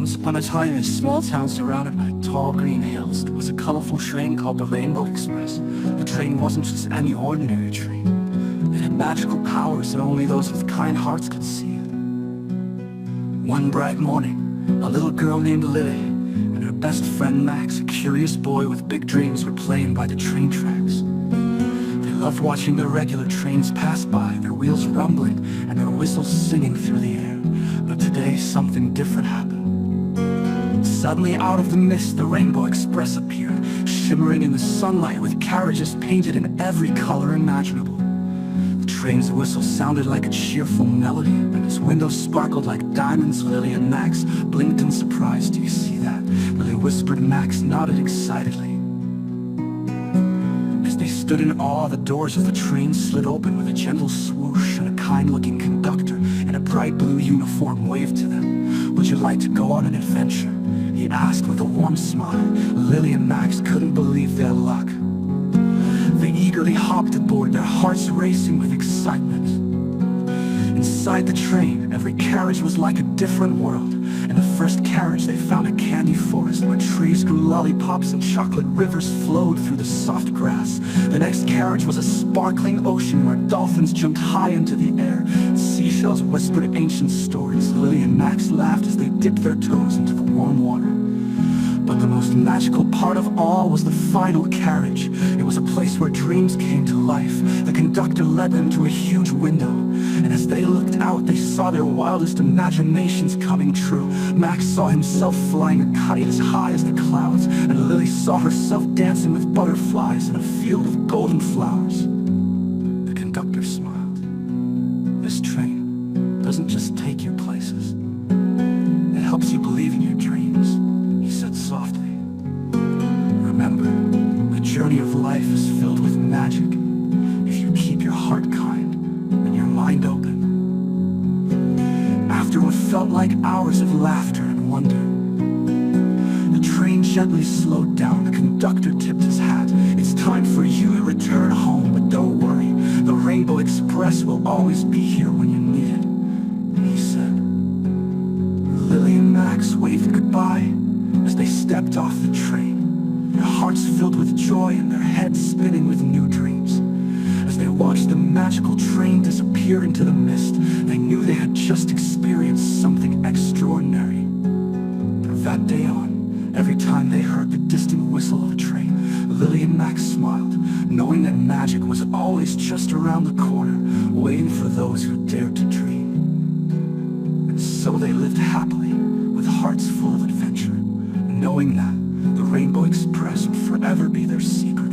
Once upon a time, in a small town surrounded by tall green hills, there was a colorful train called the Rainbow Express. The train wasn't just any ordinary train. It had magical powers that only those with kind hearts could see. One bright morning, a little girl named Lily and her best friend Max, a curious boy with big dreams, were playing by the train tracks. They loved watching the regular trains pass by, their wheels rumbling and their whistles singing through the air. But today, something different happened. Suddenly, out of the mist, the Rainbow Express appeared, shimmering in the sunlight with carriages painted in every color imaginable. The train's whistle sounded like a cheerful melody, and its windows sparkled like diamonds. Lily and Max blinked in surprise. "Do you see that?" Lily whispered. Max nodded excitedly. As they stood in awe, the doors of the train slid open with a gentle swoosh, and a kind-looking conductor in a bright blue uniform waved to them. "Would you like to go on an adventure?" he asked with a warm smile. Lily and Max couldn't believe their luck. They eagerly hopped aboard, their hearts racing with excitement. Inside the train, every carriage was like a different world. In the first carriage, they found a candy forest where trees grew lollipops and chocolate rivers flowed through the soft grass. The next carriage was a sparkling ocean where dolphins jumped high into the air. Seashells whispered ancient stories. Lily and Max laughed as they dipped their toes into the warm water. But the most magical part of all was the final carriage. It was a place where dreams came to life. The conductor led them to a huge window, and as they looked out, they saw their wildest imaginations coming true. Max saw himself flying a kite as high as the clouds, and Lily saw herself dancing with butterflies in a field of golden flowers. The conductor smiled. "This train doesn't just take you places. It helps you believe in your dreams," he said softly. "Remember, the journey of life is filled with magic if you keep your heart kind and your mind open." After what felt like hours of laughter and wonder, the train gently slowed down. The conductor tipped his hat. "It's time for you to return home, but don't worry, the Rainbow Express will always be here when you need it," he said. Lily and Max waved goodbye as they stepped off the train, their hearts filled with joy and their heads spinning with new dreams. As they watched the magical train disappear into the mist, they knew they had just experienced something extraordinary. From that day on, every time they heard the distant whistle of a train, Lily and Max smiled, knowing that magic was always just around the corner, waiting for those who dared to dream. And so they lived happily, with hearts full of adventure, knowing that the Rainbow Express would forever be their secret.